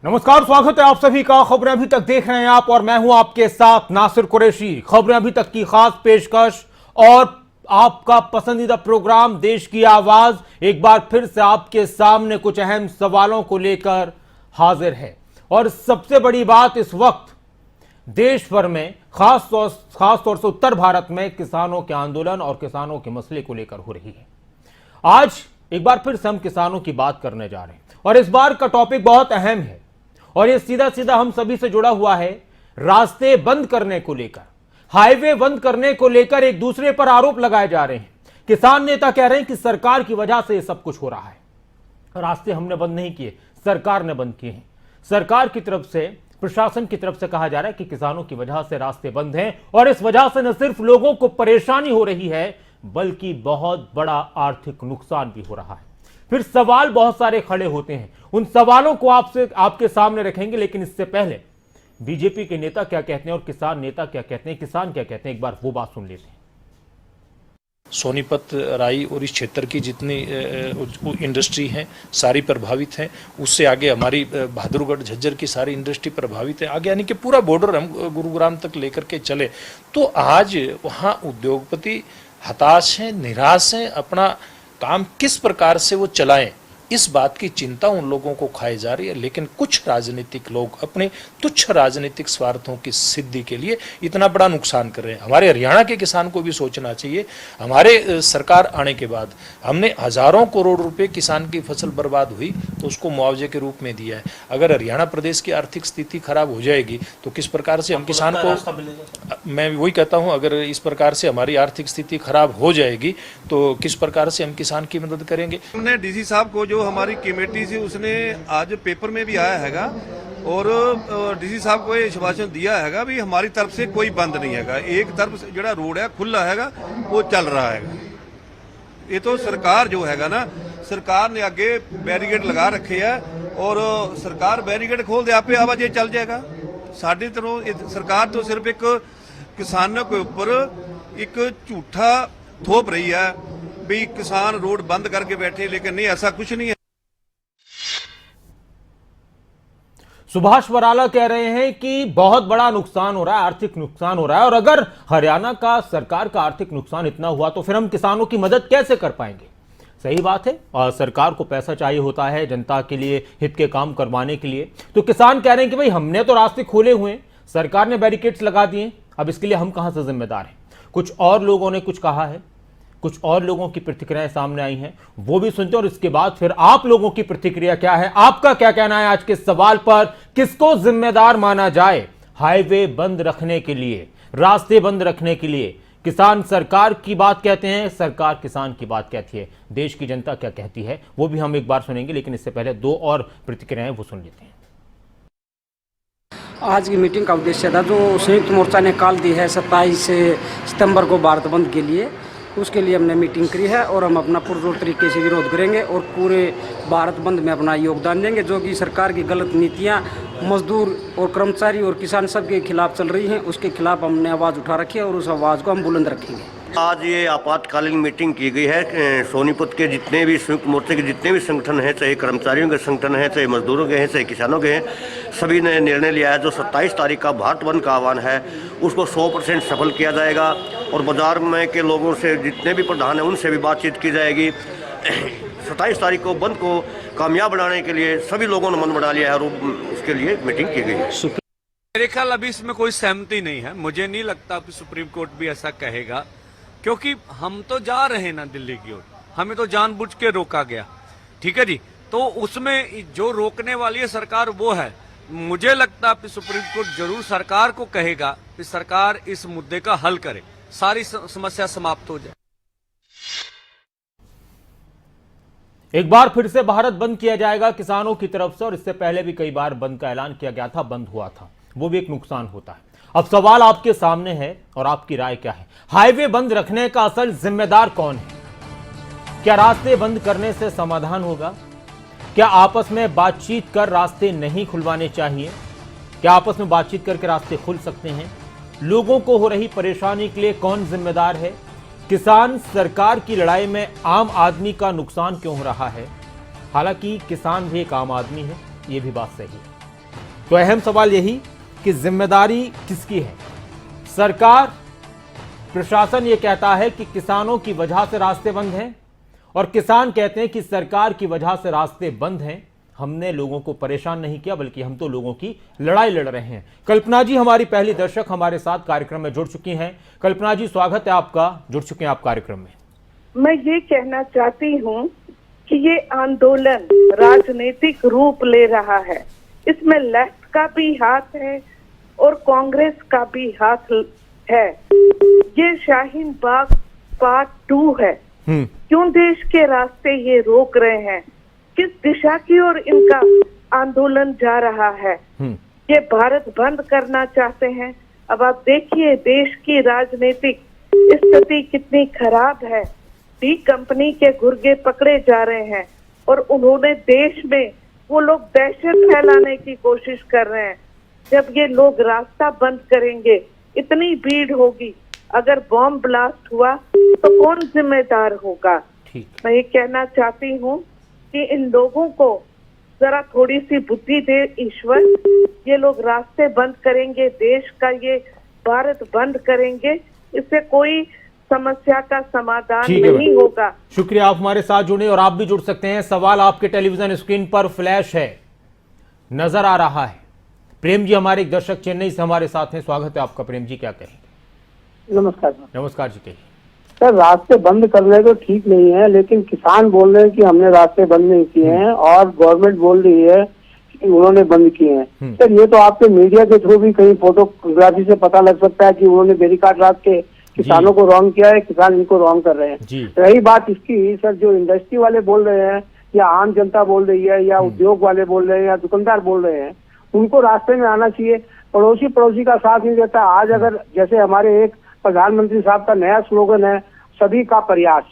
नमस्कार, स्वागत है आप सभी का। खबरें अभी तक देख रहे हैं आप और मैं हूं आपके साथ नासिर कुरैशी। खबरें अभी तक की खास पेशकश और आपका पसंदीदा प्रोग्राम देश की आवाज एक बार फिर से आपके सामने कुछ अहम सवालों को लेकर हाजिर है। और सबसे बड़ी बात, इस वक्त देश भर में खास तौर से उत्तर भारत में किसानों के आंदोलन और किसानों के मसले को लेकर हो रही है। आज एक बार फिर से हम किसानों की बात करने जा रहे हैं और इस बार का टॉपिक बहुत अहम है और ये सीधा सीधा हम सभी से जुड़ा हुआ है। रास्ते बंद करने को लेकर, हाईवे बंद करने को लेकर एक दूसरे पर आरोप लगाए जा रहे हैं। किसान नेता कह रहे हैं कि सरकार की वजह से ये सब कुछ हो रहा है। रास्ते हमने बंद नहीं किए, सरकार ने बंद किए हैं। सरकार की तरफ से, प्रशासन की तरफ से कहा जा रहा है कि किसानों की वजह से रास्ते बंद हैं और इस वजह से न सिर्फ लोगों को परेशानी हो रही है बल्कि बहुत बड़ा आर्थिक नुकसान भी हो रहा है। फिर सवाल बहुत सारे खड़े होते हैं, उन सवालों को आपके सामने रखेंगे। लेकिन इससे पहले बीजेपी के नेता क्या कहते हैं और किसान नेता क्या कहते हैं, किसान क्या कहते हैं, एक बार वो बात सुन लेते हैं। सोनीपत, राई और इस क्षेत्र की जितनी इंडस्ट्री हैं सारी प्रभावित हैं। उससे आगे हमारी बहादुरगढ़ झज्जर की सारी इंडस्ट्री प्रभावित है। आगे यानी कि पूरा बॉर्डर हम गुरुग्राम तक लेकर के चले तो आज वहाँ उद्योगपति हताश हैं, निराश हैं। अपना काम किस प्रकार से वो चलाएं, इस बात की चिंता उन लोगों को खाई जा रही है। लेकिन कुछ राजनीतिक लोग अपने तुच्छ राजनीतिक स्वार्थों की सिद्धि के लिए इतना बड़ा नुकसान कर रहे हैं। हमारे हरियाणा के किसान को भी सोचना चाहिए। हमारे सरकार आने के बाद हमने हजारों करोड़ रुपए किसान की फसल बर्बाद हुई तो उसको मुआवजे के रूप में दिया है। अगर हरियाणा प्रदेश की आर्थिक स्थिति खराब हो जाएगी तो किस प्रकार से हम किसान को, मैं वही कहता हूँ, अगर इस प्रकार से हमारी आर्थिक स्थिति खराब हो जाएगी तो किस प्रकार से हम किसान की मदद करेंगे। हमने डीसी साहब को, जो हमारी कमेटी से, उसने आज पेपर में भी आया हैगा और डीसी साहब को ये आश्वासन दिया हैगा भी हमारी तरफ से कोई बंद नहीं हैगा। एक तरफ जो रोड है खुला हैगा वो चल रहा हैगा। ये तो सरकार जो हैगा ना, सरकार ने आगे बैरिकेड लगा रखे है और सरकार बैरिकेड खोल दे, आपे आवाजाही चल जाएगा। साडी तरफ सरकार तो सिर्फ एक किसानों के ऊपर एक झूठा थोप रही है भी किसान रोड बंद करके बैठे, लेकिन नहीं, ऐसा कुछ नहीं है। सुभाष बराला कह रहे हैं कि बहुत बड़ा नुकसान हो रहा है, आर्थिक नुकसान हो रहा है और अगर हरियाणा का सरकार का आर्थिक नुकसान इतना हुआ तो फिर हम किसानों की मदद कैसे कर पाएंगे। सही बात है, और सरकार को पैसा चाहिए होता है जनता के लिए, हित के काम करवाने के लिए। तो किसान कह रहे हैं कि भाई हमने तो रास्ते खोले हुए हैं, सरकार ने बैरिकेड्स लगा दिए, अब इसके लिए हम कहां से जिम्मेदार हैं। कुछ और लोगों ने कुछ कहा है, कुछ और लोगों की प्रतिक्रियाएं सामने आई हैं, वो भी सुनते हैं और इसके बाद फिर आप लोगों की प्रतिक्रिया क्या है, आपका क्या कहना है आज के सवाल पर। किसको जिम्मेदार माना जाए हाईवे बंद रखने के लिए, रास्ते बंद रखने के लिए। किसान सरकार की बात कहते हैं, सरकार किसान की बात कहती है। देश की जनता क्या कहती है वो भी हम एक बार सुनेंगे, लेकिन इससे पहले दो और प्रतिक्रियाएं वो सुन लेते हैं। आज की मीटिंग का उद्देश्य था जो संयुक्त मोर्चा ने कॉल दी है 27 सितंबर को भारत बंद के लिए, उसके लिए हमने मीटिंग करी है और हम अपना पुरजोर तरीके से विरोध करेंगे और पूरे भारत बंद में अपना योगदान देंगे। जो कि सरकार की गलत नीतियां मजदूर और कर्मचारी और किसान सब के खिलाफ चल रही हैं, उसके खिलाफ हमने आवाज़ उठा रखी है और उस आवाज़ को हम बुलंद रखेंगे। आज ये आपातकालीन मीटिंग की गई है। सोनीपत के जितने भी संयुक्त मोर्चे के जितने भी संगठन हैं, चाहे कर्मचारियों के संगठन हैं, चाहे मजदूरों के हैं, चाहे किसानों के हैं, सभी ने निर्णय लिया है जो 27 तारीख का भारत बंद का आह्वान है उसको 100% सफल किया जाएगा और बाजार में के लोगों से, जितने भी प्रधान हैं, उनसे भी बातचीत की जाएगी। 27 तारीख को बंद को कामयाब बनाने के लिए सभी लोगों ने मन बना लिया है और उसके लिए मीटिंग की गई है। मेरे ख्याल अभी इसमें कोई सहमति नहीं है। मुझे नहीं लगता कि सुप्रीम कोर्ट भी ऐसा कहेगा, क्योंकि हम तो जा रहे हैं ना दिल्ली की ओर, हमें तो जानबूझ के रोका गया। ठीक है जी, तो उसमें जो रोकने वाली है सरकार वो है। मुझे लगता है कि सुप्रीम कोर्ट जरूर सरकार को कहेगा कि सरकार इस मुद्दे का हल करे, सारी समस्या समाप्त हो जाए। एक बार फिर से भारत बंद किया जाएगा किसानों की तरफ से और इससे पहले भी कई बार बंद का ऐलान किया गया था, बंद हुआ था, वो भी एक नुकसान होता है। अब सवाल आपके सामने है और आपकी राय क्या है। हाईवे बंद रखने का असल जिम्मेदार कौन है? क्या रास्ते बंद करने से समाधान होगा? क्या आपस में बातचीत कर रास्ते नहीं खुलवाने चाहिए? क्या आपस में बातचीत करके रास्ते खुल सकते हैं? लोगों को हो रही परेशानी के लिए कौन जिम्मेदार है? किसान सरकार की लड़ाई में आम आदमी का नुकसान क्यों हो रहा है? हालांकि किसान भी एक आम आदमी है, यह भी बात सही है। तो अहम सवाल यही कि जिम्मेदारी किसकी है। सरकार, प्रशासन ये कहता है कि किसानों की वजह से रास्ते बंद हैं और किसान कहते हैं कि सरकार की वजह से रास्ते बंद हैं। हमने लोगों को परेशान नहीं किया बल्कि हम तो लोगों की लड़ाई लड़ रहे हैं। कल्पना जी हमारी पहली दर्शक हमारे साथ कार्यक्रम में जुड़ चुकी हैं। कल्पना जी, स्वागत है आपका, जुड़ चुके हैं आप कार्यक्रम में। मैं ये कहना चाहती हूँ कि ये आंदोलन राजनीतिक रूप ले रहा है। इसमें लेफ्ट का भी हाथ है और कांग्रेस का भी हाथ है। ये शाहीन बाग पार्ट 2 है। क्यों देश के रास्ते ये रोक रहे हैं? किस दिशा की ओर इनका आंदोलन जा रहा है? ये भारत बंद करना चाहते हैं। अब आप देखिए देश की राजनीतिक स्थिति कितनी खराब है। डी कंपनी के गुर्गे पकड़े जा रहे हैं और उन्होंने देश में वो लोग दहशत फैलाने की कोशिश कर रहे हैं। जब ये लोग रास्ता बंद करेंगे, इतनी भीड़ होगी, अगर बॉम्ब ब्लास्ट हुआ तो कौन जिम्मेदार होगा? मैं ये कहना चाहती हूँ कि इन लोगों को जरा थोड़ी सी बुद्धि दे ईश्वर। ये लोग रास्ते बंद करेंगे, देश का ये भारत बंद करेंगे, इससे कोई समस्या का समाधान नहीं होगा। शुक्रिया, आप हमारे साथ जुड़े और आप भी जुड़ सकते हैं। सवाल आपके टेलीविजन स्क्रीन पर फ्लैश है, नजर आ रहा है। प्रेम जी हमारे एक दर्शक चेन्नई से हमारे साथ हैं, स्वागत है आपका। प्रेम जी, क्या कहेंगे? नमस्कार। नमस्कार जी, कहिए। सर, रास्ते बंद करने तो ठीक नहीं है, लेकिन किसान बोल रहे हैं कि हमने रास्ते बंद नहीं किए हैं और गवर्नमेंट बोल रही है कि उन्होंने बंद किए हैं। सर, ये तो आपके मीडिया के थ्रू भी कहीं फोटोग्राफी से पता लग सकता है कि उन्होंने बैरिकेड रख के किसानों को रॉन्ग किया है, किसान इनको रॉन्ग कर रहे हैं। रही बात इसकी, सर, जो इंडस्ट्री वाले बोल रहे हैं या आम जनता बोल रही है या उद्योग वाले बोल रहे हैं या दुकानदार बोल रहे हैं, उनको रास्ते में आना चाहिए। पड़ोसी का साथ नहीं देता। आज अगर जैसे हमारे एक प्रधानमंत्री साहब का नया स्लोगन है, सभी का प्रयास,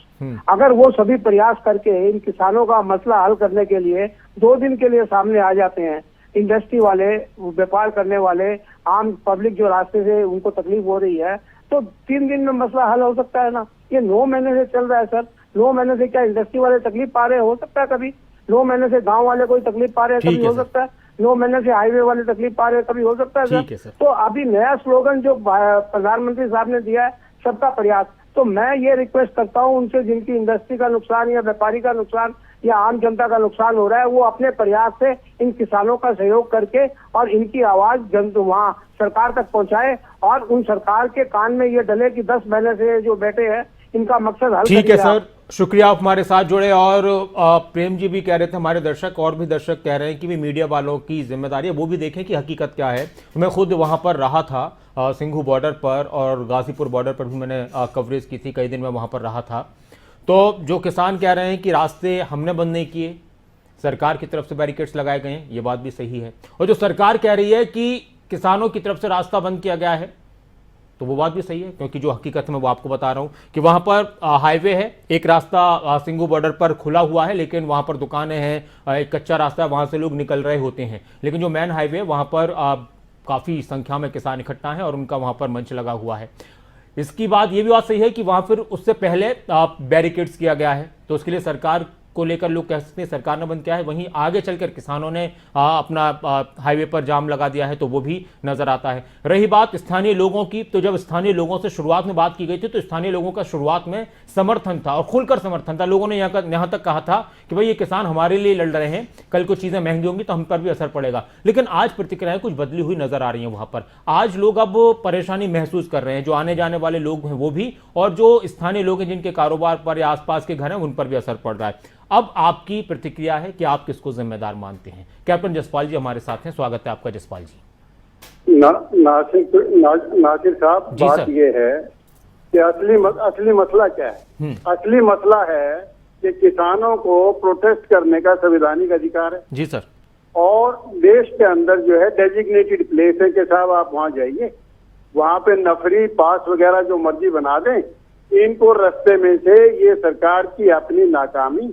अगर वो सभी प्रयास करके इन किसानों का मसला हल करने के लिए 2 दिन के लिए सामने आ जाते हैं, इंडस्ट्री वाले, व्यापार करने वाले, आम पब्लिक जो रास्ते से उनको तकलीफ हो रही है, तो 3 दिन में मसला हल हो सकता है ना। ये 9 महीने से चल रहा है सर। 9 महीने से क्या इंडस्ट्री वाले तकलीफ पा रहे? हो सकता है कभी। 9 महीने से गांव वाले कोई तकलीफ पा रहे हैं, कभी हो सकता है। 9 महीने से हाईवे वाले तकलीफ पा रहे हैं, कभी हो सकता है सर। तो अभी नया स्लोगन जो प्रधानमंत्री साहब ने दिया है, सबका प्रयास, तो मैं ये रिक्वेस्ट करता हूँ उनसे, जिनकी इंडस्ट्री का नुकसान या व्यापारी का नुकसान या आम जनता का नुकसान हो रहा है, वो अपने प्रयास से इन किसानों का सहयोग करके और इनकी आवाज वहाँ सरकार तक पहुंचाए और उन सरकार के कान में ये डले कि 10 महीने से जो बैठे हैं इनका मकसद हल। ठीक है सर, शुक्रिया, आप हमारे साथ जुड़े। और प्रेम जी भी कह रहे थे, हमारे दर्शक और भी दर्शक कह रहे हैं कि भी मीडिया वालों की जिम्मेदारी है, वो भी देखें कि हकीकत क्या है। मैं खुद वहां पर रहा था, सिंघू बॉर्डर पर और गाजीपुर बॉर्डर पर भी मैंने कवरेज की थी, कई दिन मैं वहां पर रहा था। तो जो किसान कह रहे हैं कि रास्ते हमने बंद नहीं किए, सरकार की तरफ से बैरिकेड्स लगाए गए हैं, ये बात भी सही है। और जो सरकार कह रही है कि किसानों की तरफ से रास्ता बंद किया गया है, तो वो बात भी सही है, क्योंकि जो हकीकत में वो आपको बता रहा हूं कि वहां पर हाईवे है, एक रास्ता सिंघू बॉर्डर पर खुला हुआ है, लेकिन वहां पर दुकानें हैं, एक कच्चा रास्ता है, वहां से लोग निकल रहे होते हैं। लेकिन जो मेन हाईवे है वहां पर काफी संख्या में किसान इकट्ठा हैं और उनका वहां पर मंच लगा हुआ है। इसकी बात ये भी बात सही है कि वहां फिर उससे पहले बैरिकेड्स किया गया है, तो उसके लिए सरकार को लेकर लोग कह सकते हैं सरकार ने बंद किया है, वहीं आगे चलकर किसानों ने अपना हाईवे पर जाम लगा दिया है, तो वो भी नजर आता है। रही बात स्थानीय लोगों की, तो जब स्थानीय लोगों से शुरुआत में बात की गई थी, तो स्थानीय लोगों का शुरुआत में समर्थन था और खुलकर समर्थन था। लोगों ने यहाँ तक कहा था कि भाई ये किसान हमारे लिए लड़ रहे हैं, कल को चीजें महंगी होंगी तो हम पर भी असर पड़ेगा। लेकिन आज प्रतिक्रियाएं कुछ बदली हुई नजर आ रही हैं। वहां पर आज लोग अब परेशानी महसूस कर रहे हैं, जो आने जाने वाले लोग हैं वो भी, और जो स्थानीय लोग हैं जिनके कारोबार पर या आसपास के घर हैं उन पर भी असर पड़ रहा है। अब आपकी प्रतिक्रिया है कि आप किसको जिम्मेदार मानते हैं। कैप्टन जसपाल जी हमारे साथ हैं, स्वागत है आपका जसपाल जी। नासिर साहब, बात ये है कि असली मसला क्या है? असली मसला है कि किसानों को प्रोटेस्ट करने का संवैधानिक अधिकार है। जी सर। और देश के अंदर जो है डेजिग्नेटेड प्लेस है कि साहब आप वहां जाइए, वहां पे नफरी पास वगैरह जो मर्जी बना दें। इनको रास्ते में से ये सरकार की अपनी नाकामी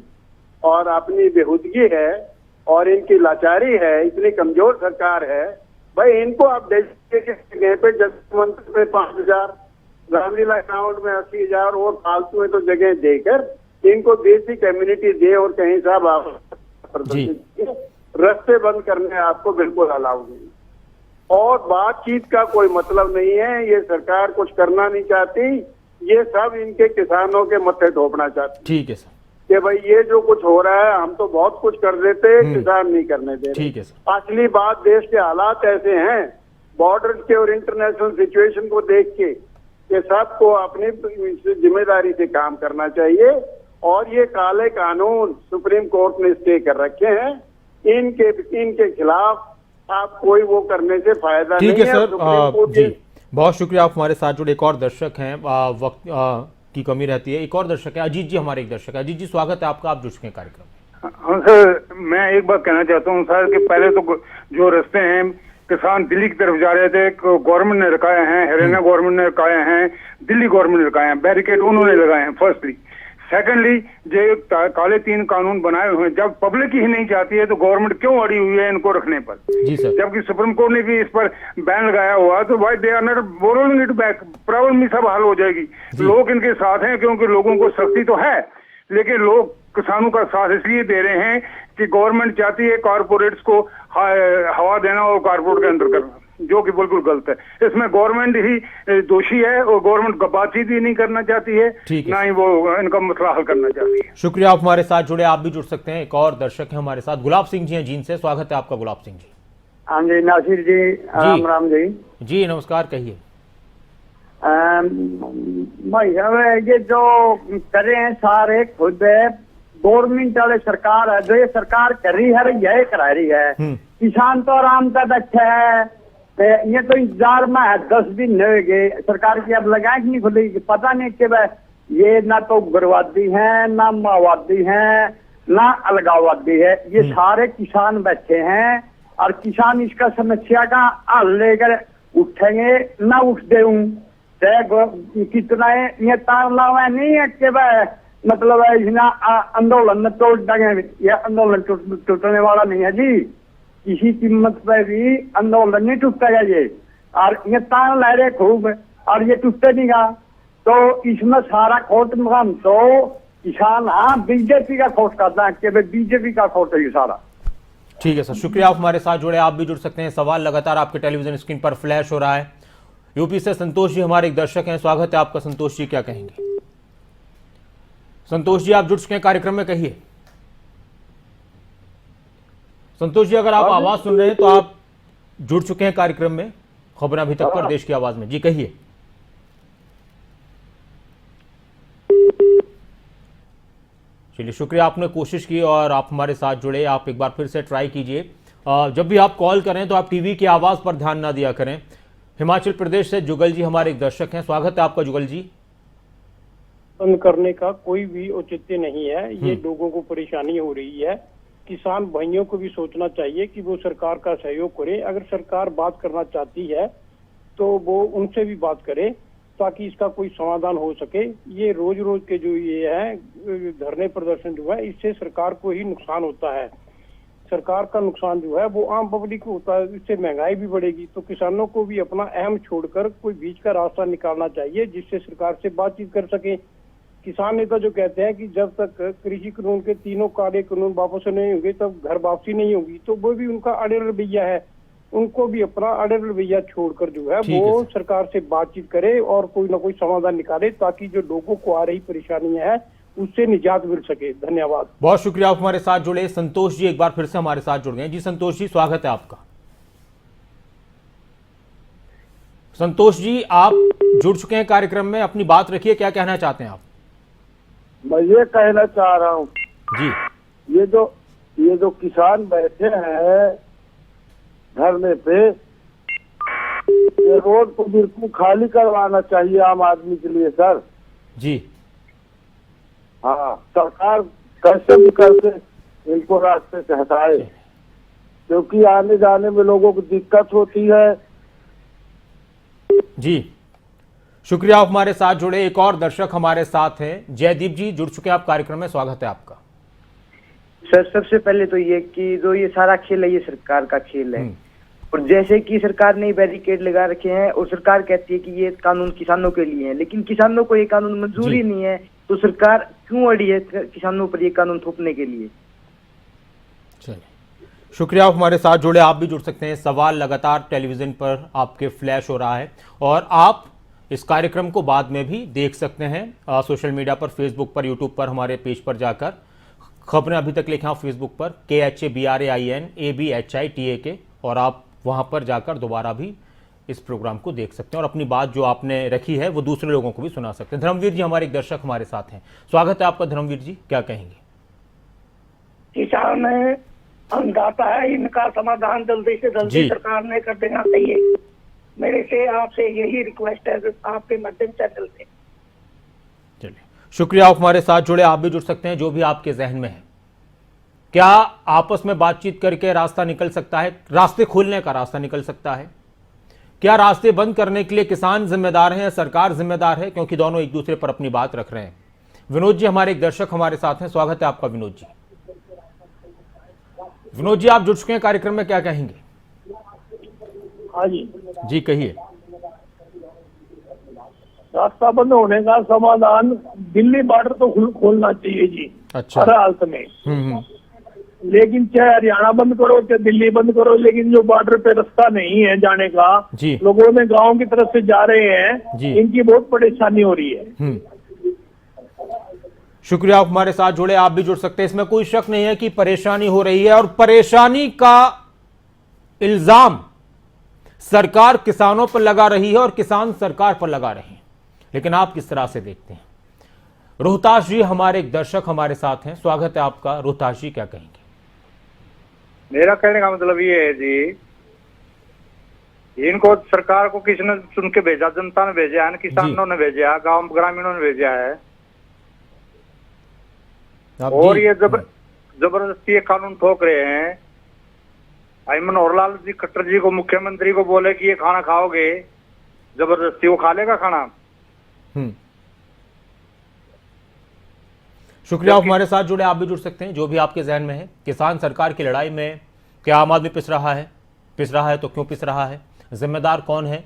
और अपनी बेहुदगी है और इनकी लाचारी है, इतनी कमजोर सरकार है। भाई इनको आप जगह पे जजमेंट पे 5,000, रामलीला अकाउंट में 80,000 और फालतू में तो जगह देकर इनको देसी कम्युनिटी दे और कहीं साहब आप रास्ते बंद करने आपको बिल्कुल अलाउ नहीं। और बातचीत का कोई मतलब नहीं है। ये सरकार कुछ करना नहीं चाहती, ये सब इनके किसानों के मत्थे ढोपना चाहती। ठीक है सर। कि भाई ये जो कुछ हो रहा है, हम तो बहुत कुछ कर देते, किसान नहीं करने दे रहे। ठीक है सर। असली बात, देश के हालात ऐसे हैं बॉर्डर के और इंटरनेशनल सिचुएशन को देख के कि सबको अपनी जिम्मेदारी से काम करना चाहिए। और ये काले कानून सुप्रीम कोर्ट ने स्टे कर रखे हैं, इनके खिलाफ आप कोई वो करने से फायदा नहीं है। ठीक है सर। सुप्रीम कोर्ट जी बहुत शुक्रिया, आप हमारे साथ जुड़े। एक और दर्शक हैं, वक्त की कमी रहती है। एक और दर्शक है अजीत जी, हमारे एक दर्शक है। अजीत जी स्वागत है आपका, आप जुड़ चुके हैं कार्यक्रम में। हाँ सर, मैं एक बात कहना चाहता हूँ सर कि पहले तो जो रास्ते हैं किसान दिल्ली की तरफ जा रहे थे, गवर्नमेंट ने रखाए हैं, हरियाणा गवर्नमेंट ने रखाए हैं, दिल्ली गवर्नमेंट ने रखाए हैं, बैरिकेड उन्होंने लगाए हैं फर्स्टली। सेकेंडली, जो काले 3 कानून बनाए हुए हैं, जब पब्लिक ही नहीं चाहती है तो गवर्नमेंट क्यों अड़ी हुई है इनको रखने पर? जी सर। जबकि सुप्रीम कोर्ट ने भी इस पर बैन लगाया हुआ, तो भाई they are not borrowing it back, problem ही सब हल हो जाएगी। लोग इनके साथ हैं क्योंकि लोगों को सख्ती तो है, लेकिन लोग किसानों का साथ इसलिए दे रहे हैं कि गवर्नमेंट चाहती है कॉर्पोरेट्स को हवा देना और कॉर्पोरेट के अंदर करना, जो कि बिल्कुल गलत है। इसमें गवर्नमेंट ही दोषी है और गवर्नमेंट बातचीत ही नहीं करना चाहती है, ना ही वो इनका मसला हल करना चाहती है। शुक्रिया, आप हमारे साथ जुड़े। आप भी जुड़ सकते हैं। एक और दर्शक है हमारे साथ, गुलाब सिंह जी हैं जींद से। स्वागत है आपका गुलाब सिंह जी। हाँ जी, नासिर जी, राम राम जी। जी नमस्कार, कहिए। भाई साहब, ये जो करे हैं सारे खुद गवर्नमेंट वाले सरकार है, जो ये सरकार कर रही है यही करा रही है। किसान तो आराम का बैठा है, ये तो इंतजार में है, 10 दिन हो गए सरकार की, अब लगाए कि नहीं खुलेगी पता नहीं। कि ये ना तो उग्रवादी है, ना माओवादी है, ना अलगाववादी है, ये सारे किसान बैठे हैं और किसान इसका समस्या का हल लेकर उठेंगे ना उठते हूँ कितना है। ये ताला नहीं है कि मतलब आंदोलन में तोड़ देंगे, ये आंदोलन टूटने वाला नहीं है जी, किसी कीमत पे भी आंदोलन नहीं टूटेगा ये। और ये तान ला रहे खूब और ये टूटे नहीं गा, तो इसमें सारा खोट हम तो किसान, हाँ बीजेपी का खोट करता है कि बीजेपी का खोट है ये सारा। ठीक है सर, शुक्रिया, आप हमारे साथ जुड़े। आप भी जुड़ सकते हैं। सवाल लगातार आपके टेलीविजन स्क्रीन पर फ्लैश हो रहा है। यूपी से संतोष जी हमारे एक दर्शक हैं, स्वागत है आपका। संतोष जी क्या कहेंगे? संतोष जी आप जुड़ चुके हैं कार्यक्रम में, कहिए। संतोष जी अगर आप आवाज सुन रहे हैं तो आप जुड़ चुके हैं कार्यक्रम में खबर अभी तक पर देश की आवाज में। जी कहिए। चलिए शुक्रिया, आपने कोशिश की और आप हमारे साथ जुड़े। आप एक बार फिर से ट्राई कीजिए। जब भी आप कॉल करें तो आप टीवी की आवाज पर ध्यान ना दिया करें। हिमाचल प्रदेश से जुगल जी हमारे एक दर्शक हैं, स्वागत है आपका जुगल जी। बंद करने का कोई भी औचित्य नहीं है, ये लोगों को परेशानी हो रही है। किसान भाइयों को भी सोचना चाहिए कि वो सरकार का सहयोग करे। अगर सरकार बात करना चाहती है तो वो उनसे भी बात करे ताकि इसका कोई समाधान हो सके। ये रोज रोज के जो ये है धरने प्रदर्शन जो है, इससे सरकार को ही नुकसान होता है। सरकार का नुकसान जो है वो आम पब्लिक को होता है, इससे महंगाई भी बढ़ेगी। तो किसानों को भी अपना अहम छोड़कर कोई बीच का रास्ता निकालना चाहिए जिससे सरकार से बातचीत कर सके। किसान नेता जो कहते हैं कि जब तक कृषि कानून के 3 काले कानून वापस नहीं होंगे तब घर वापसी नहीं होगी, तो वो भी उनका अड़े रवैया है। उनको भी अपना अड़े रवैया छोड़कर जो है वो सरकार से बातचीत करे और कोई ना कोई समाधान निकाले ताकि जो लोगों को आ रही परेशानियां हैं उससे निजात मिल सके। धन्यवाद। बहुत शुक्रिया, आप हमारे साथ जुड़े। संतोष जी एक बार फिर से हमारे साथ जुड़ गए। जी संतोष जी स्वागत है आपका। संतोष जी आप जुड़ चुके हैं कार्यक्रम में, अपनी बात रखिए, क्या कहना चाहते हैं आप? मैं ये कहना चाह रहा हूँ जी, ये जो किसान बैठे हैं धरने पे, ये रोड को बिल्कुल खाली करवाना चाहिए आम आदमी के लिए सर जी। हाँ, सरकार कैसे भी करके इनको रास्ते से हटाए, क्योंकि आने जाने में लोगों को दिक्कत होती है। जी शुक्रिया, आप हमारे साथ जुड़े। एक और दर्शक हमारे साथ हैं, जयदीप जी जुड़ चुके हैं आप कार्यक्रम में, स्वागत है आपका। सर सबसे पहले तो ये कि जो ये सारा खेल है ये सरकार का खेल है, और जैसे कि सरकार ने बैरिकेड लगा रखे हैं और सरकार कहती है कि ये कानून किसानों के लिए है, लेकिन किसानों को ये कानून मंजूर ही नहीं है, तो सरकार क्यों अड़ी है किसानों पर ये कानून थोपने के लिए? चलिए शुक्रिया आप हमारे साथ जुड़े। आप भी जुड़ सकते हैं। सवाल लगातार टेलीविजन पर आपके फ्लैश हो रहा है और आप इस कार्यक्रम को बाद में भी देख सकते हैं सोशल मीडिया पर, फेसबुक पर, यूट्यूब पर, हमारे पेज पर जाकर। खबरें अभी तक लिखें आप फेसबुक पर KHABRAINABHITAK और आप वहां पर जाकर दोबारा भी इस प्रोग्राम को देख सकते हैं और अपनी बात जो आपने रखी है वो दूसरे लोगों को भी सुना सकते हैं। धर्मवीर जी हमारे एक दर्शक हमारे साथ हैं। स्वागत है आपका धर्मवीर जी, क्या कहेंगे? किसान अन्नदाता है, इनका समाधान जल्दी से जल्दी सरकार ने कर देना चाहिए। मेरे से आपसे यही रिक्वेस्ट है आपके माध्यम से चलते। चलिए, शुक्रिया आप हमारे साथ जुड़े। आप भी जुड़ सकते हैं जो भी आपके जहन में है। क्या आपस में बातचीत करके रास्ता निकल सकता है, रास्ते खोलने का रास्ता निकल सकता है? क्या रास्ते बंद करने के लिए किसान जिम्मेदार हैं या सरकार जिम्मेदार है? क्योंकि दोनों एक दूसरे पर अपनी बात रख रहे हैं। विनोद जी हमारे एक दर्शक हमारे साथ हैं। स्वागत है आपका विनोद जी। विनोद जी आप जुड़ चुके हैं कार्यक्रम में, क्या कहेंगे? हाँ जी जी कहिए। रास्ता बंद होने का समाधान दिल्ली बॉर्डर तो खोलना चाहिए जी। अच्छा। हर हालत में। लेकिन चाहे हरियाणा बंद करो चाहे दिल्ली बंद करो, लेकिन जो बॉर्डर पे रास्ता नहीं है जाने का, लोगों में गांव की तरफ से जा रहे हैं, इनकी बहुत परेशानी हो रही है। शुक्रिया आप हमारे साथ जुड़े। आप भी जुड़ सकते हैं। इसमें कोई शक नहीं है कि परेशानी हो रही है और परेशानी का इल्जाम सरकार किसानों पर लगा रही है और किसान सरकार पर लगा रहे हैं। लेकिन आप किस तरह से देखते हैं? रोहतास जी हमारे एक दर्शक हमारे साथ हैं। स्वागत है आपका। रोहतास जी क्या कहेंगे? मेरा कहने का मतलब ये है जी, इनको सरकार को किसने चुन के भेजा? जनता ने भेजा है, किसानों ने भेजा, गांव ग्रामीणों ने भेजा है। और ये जबरदस्ती ये कानून ठोक रहे हैं। मनोहर लाल जी खट्टर जी को, मुख्यमंत्री को बोले कि ये खाना खाओगे, जबरदस्ती वो खा लेगा खाना। शुक्रिया आप हमारे साथ जुड़े। आप भी जुड़ सकते हैं जो भी आपके जहन में है। किसान सरकार की लड़ाई में क्या आम आदमी पिस रहा है? पिस रहा है तो क्यों पिस रहा है? जिम्मेदार कौन है?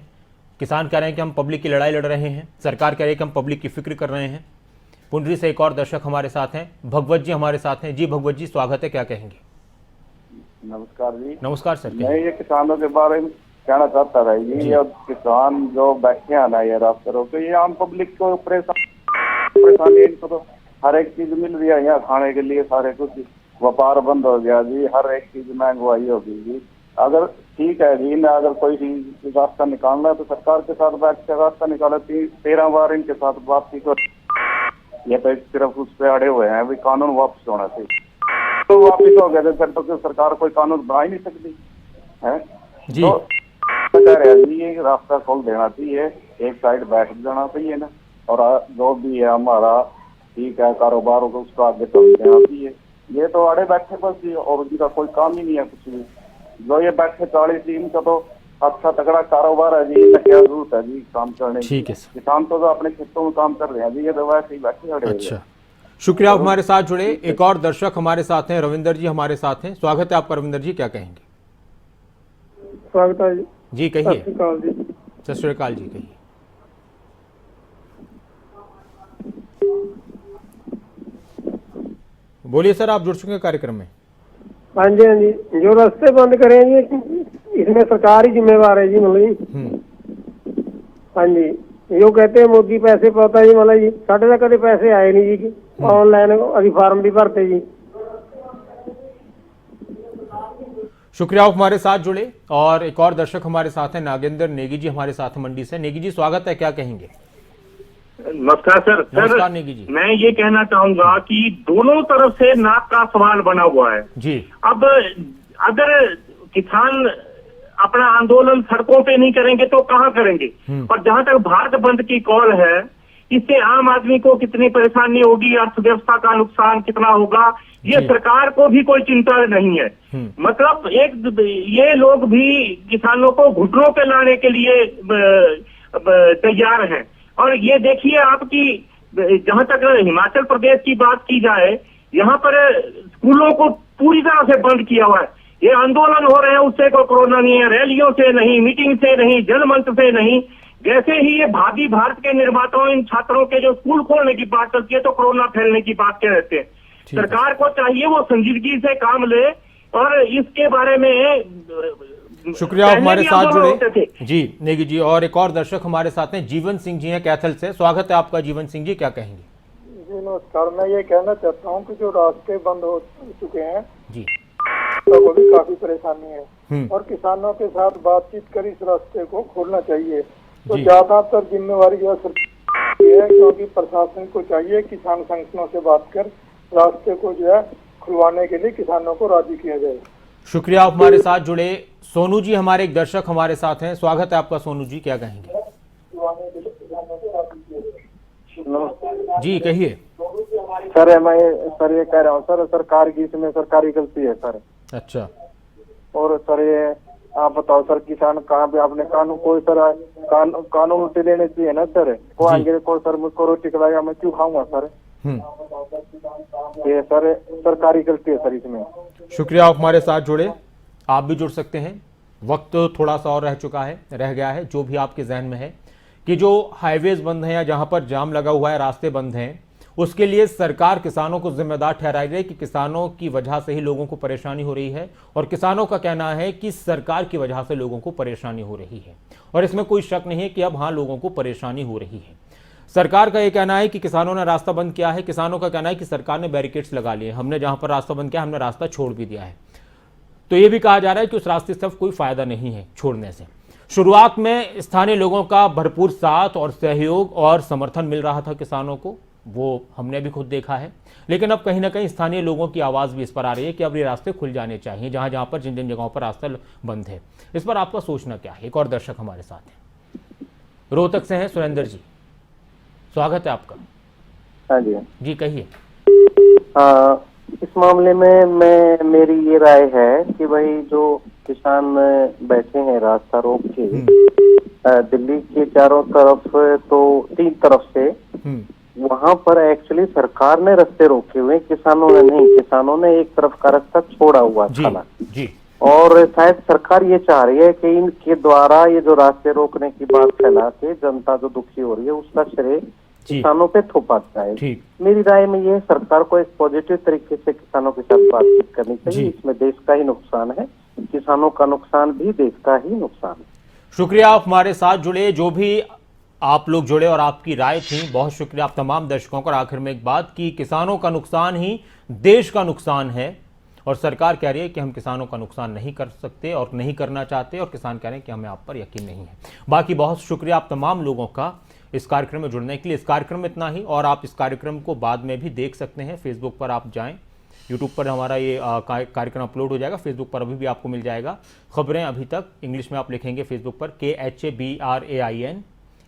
किसान कह रहे हैं कि हम पब्लिक की लड़ाई लड़ रहे हैं, सरकार कह रही है कि हम पब्लिक की फिक्र कर रहे हैं। पुंडरी से एक और दर्शक हमारे साथ हैं, भगवत जी हमारे साथ हैं। जी भगवत जी स्वागत है, क्या कहेंगे? नमस्कार जी। नमस्कार सर। मैं ये किसानों के बारे में कहना चाहता था जी, अब किसान जो बैठे हैं ना ये रास्ते रोके, ये आम पब्लिक को परेशानी, इनको तो हर एक चीज मिल रही है यहाँ खाने के लिए, सारे कुछ व्यापार बंद हो गया जी, हर एक चीज महंगाई होगी जी। अगर ठीक है जी ना, अगर कोई रास्ता निकालना है तो सरकार के साथ बैठ के रास्ता निकाले। 13 बार इनके साथ वापसी को, ये तो सिर्फ उस पर अड़े हुए हैं भी कानून वापस होना चाहिए। तो वापिस हो गया फिर तो सरकार कोई कानून बना ही नहीं सकती है जी। तो कह रहे जी ये रास्ता खोल देना चाहिए, एक साइड बैठ जाना चाहिए ना, और जो भी है हमारा ठीक है कारोबार को उसको आगे चल देना चाहिए। ये तो अड़े बैठे बस जी, और उनका कोई काम ही नहीं है कुछ भी। जो ये बैठे 40 दिन का तो अच्छा तगड़ा कारोबार है जी, क्या जरूरत है जी काम करने की? ठीक है। किसान तो अपने खेतों में काम कर रहे हैं जी, ये तो वैसे ही बैठे अड़े। अच्छा, शुक्रिया आप हमारे साथ जुड़े। एक और दर्शक हमारे साथ हैं, रविंदर जी हमारे साथ हैं। स्वागत है आपका रविंदर जी, क्या कहेंगे? स्वागत है जी कहिए। सत श्री अकाल जी कहिए। बोलिए सर, आप जुड़ चुके हैं कार्यक्रम में। हाँ जी हाँ जी, जो रास्ते बंद करेंगे इसमें सरकार ही जिम्मेवार है जी। मतलब हाँ जी, यो कहते हैं मोदी पैसे पाता जी, मतलब जी साढ़े तक कभी पैसे आए नहीं जी। ऑनलाइन अभी फार्म भी भरते जी। शुक्रिया आप हमारे साथ जुड़े। और एक और दर्शक हमारे साथ हैं, नागेंद्र नेगी जी हमारे साथ मंडी से। नेगी जी स्वागत है, क्या कहेंगे? नमस्कार सर। नमस्कार नेगी जी। मैं ये कहना चाहूंगा कि दोनों तरफ से नाक का सवाल बना हुआ है जी। अब अगर किसान अपना आंदोलन सड़कों पे नहीं करेंगे तो कहाँ करेंगे? और जहां तक भारत बंद की कॉल है, इससे आम आदमी को कितनी परेशानी होगी, अर्थव्यवस्था का नुकसान कितना होगा, ये सरकार को भी कोई चिंता नहीं है। मतलब ये लोग भी किसानों को घुटनों पे लाने के लिए तैयार हैं। और ये देखिए आपकी, जहां तक हिमाचल प्रदेश की बात की जाए, यहाँ पर स्कूलों को पूरी तरह से बंद किया हुआ है। ये आंदोलन हो रहे हैं, उससे कोई कोरोना नहीं है, रैलियों से नहीं, मीटिंग से नहीं, जनमंच से नहीं। जैसे ही ये भावी भारत के निर्माताओं, इन छात्रों के जो स्कूल खोलने की बात चलती है तो कोरोना फैलने की बात कह रहते हैं। सरकार को चाहिए वो संजीदगी से काम ले और इसके बारे में शुक्रिया, आप हमारे पहले भी साथ आंदोलन होते जुड़े थे। जी नेगी जी। और एक और दर्शक हमारे साथ हैं, जीवन सिंह जी हैं कैथल से। स्वागत है आपका जीवन सिंह जी, क्या कहेंगे? जी नमस्कार। मैं ये कहना चाहता हूँ कि जो रास्ते बंद हो चुके हैं जी, तो भी काफी परेशानी है और किसानों के साथ बातचीत कर इस रास्ते को खोलना चाहिए। तो ज्यादातर जिम्मेवारी यह सरकार की है, क्योंकि प्रशासन को चाहिए किसान संगठनों से बात कर रास्ते को जो है खुलवाने के लिए किसानों को राजी किया जाए। शुक्रिया, आप हमारे साथ जुड़े। सोनू जी हमारे एक दर्शक हमारे साथ हैं, स्वागत है आपका सोनू जी, क्या कहेंगे? जी कहिए। सर मैं ये कह रहा हूँ सर, सरकार की इसमें सरकारी गलती है सर। अच्छा। और सर ये आप बताओ सर, किसान कहाँ पे आपने कानून कोई सर कानून उल्टे लेने चाहिए ना सर। को आएंगे को सर मुझको रोटी खिलाएगा, मैं क्यों खाऊंगा सर? ये सर सरकारी गलती है सर इसमें। शुक्रिया, आप हमारे साथ जुड़े। आप भी जुड़ सकते हैं। वक्त थोड़ा सा और रह गया है। जो भी आपके जहन में है कि जो हाईवेज बंद हैं या जहां पर जाम लगा हुआ है, रास्ते बंद हैं, उसके लिए सरकार किसानों को जिम्मेदार ठहराई गई कि किसानों की वजह से ही लोगों को परेशानी हो रही है। और किसानों का कहना है कि सरकार की वजह से लोगों को परेशानी हो रही है, और इसमें कोई शक नहीं है कि अब हाँ लोगों को परेशानी हो रही है। सरकार का ये कहना है कि किसानों ने रास्ता बंद किया है, किसानों का कहना है कि सरकार ने बैरिकेड्स लगा लिए, हमने जहां पर रास्ता बंद किया हमने रास्ता छोड़ भी दिया है। तो ये भी कहा जा रहा है कि उस रास्ते से कोई फायदा नहीं है छोड़ने से। शुरुआत में स्थानीय लोगों का भरपूर साथ और सहयोग और समर्थन मिल रहा था किसानों को, वो हमने भी खुद देखा है। लेकिन अब कहीं ना कहीं स्थानीय लोगों की आवाज़ भी इस पर आ रही है कि अब ये रास्ते खुल जाने चाहिए जहां जहां पर जिन जिन जगहों पर रास्ता बंद है। इस पर आपका सोचना क्या है? एक और दर्शक हमारे साथ हैं, रोहतक से हैं सुरेंद्र जी, स्वागत है आपका। हाँ जी जी कहिए। इस मामले में मेरी ये राय है कि भाई जो किसान बैठे हैं रास्ता रोक के, दिल्ली के चारों तरफ तो 3 तरफ से, वहां पर एक्चुअली सरकार ने रास्ते रोके हुए, किसानों ने नहीं। किसानों ने एक तरफ का रास्ता छोड़ा हुआ था जी। और शायद सरकार ये चाह रही है कि इनके द्वारा ये जो रास्ते रोकने की बात फैला के जनता जो दुखी हो रही है उसका श्रेय किसानों पे थोपा जाए। मेरी राय में ये सरकार को एक पॉजिटिव तरीके से किसानों के साथ बातचीत करनी चाहिए। इसमें देश का ही नुकसान है, किसानों का नुकसान भी देश का ही नुकसान है। शुक्रिया, आप हमारे साथ जुड़े। जो भी आप लोग जुड़े और आपकी राय थी, बहुत शुक्रिया आप तमाम दर्शकों का। आखिर में एक बात कि किसानों का नुकसान ही देश का नुकसान है, और सरकार कह रही है कि हम किसानों का नुकसान नहीं कर सकते और नहीं करना चाहते, और किसान कह रहे हैं कि हमें आप पर यकीन नहीं है। बाकी बहुत शुक्रिया आप तमाम लोगों का इस कार्यक्रम में जुड़ने के लिए। इस कार्यक्रम में इतना ही, और आप इस कार्यक्रम को बाद में भी देख सकते हैं। फेसबुक पर आप जाएं, यूट्यूब पर हमारा ये कार्यक्रम अपलोड हो जाएगा, फेसबुक पर अभी भी आपको मिल जाएगा। खबरें अभी तक इंग्लिश में आप लिखेंगे फेसबुक पर KHABRAIN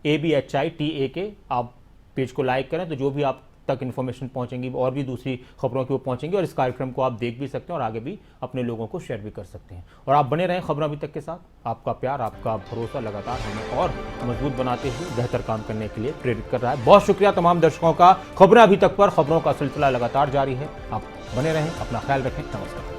ABHITAK, आप पेज को लाइक करें तो जो भी आप तक इन्फॉर्मेशन पहुंचेंगी और भी दूसरी खबरों की वो पहुंचेंगी, और इस कार्यक्रम को आप देख भी सकते हैं और आगे भी अपने लोगों को शेयर भी कर सकते हैं। और आप बने रहें खबरें अभी तक के साथ। आपका प्यार, आपका भरोसा लगातार हमें और मजबूत बनाते हुए बेहतर काम करने के लिए प्रेरित कर रहा है। बहुत शुक्रिया तमाम दर्शकों का। खबरें अभी तक पर खबरों का सिलसिला लगातार जारी है। आप बने रहें, अपना ख्याल रखें। नमस्कार।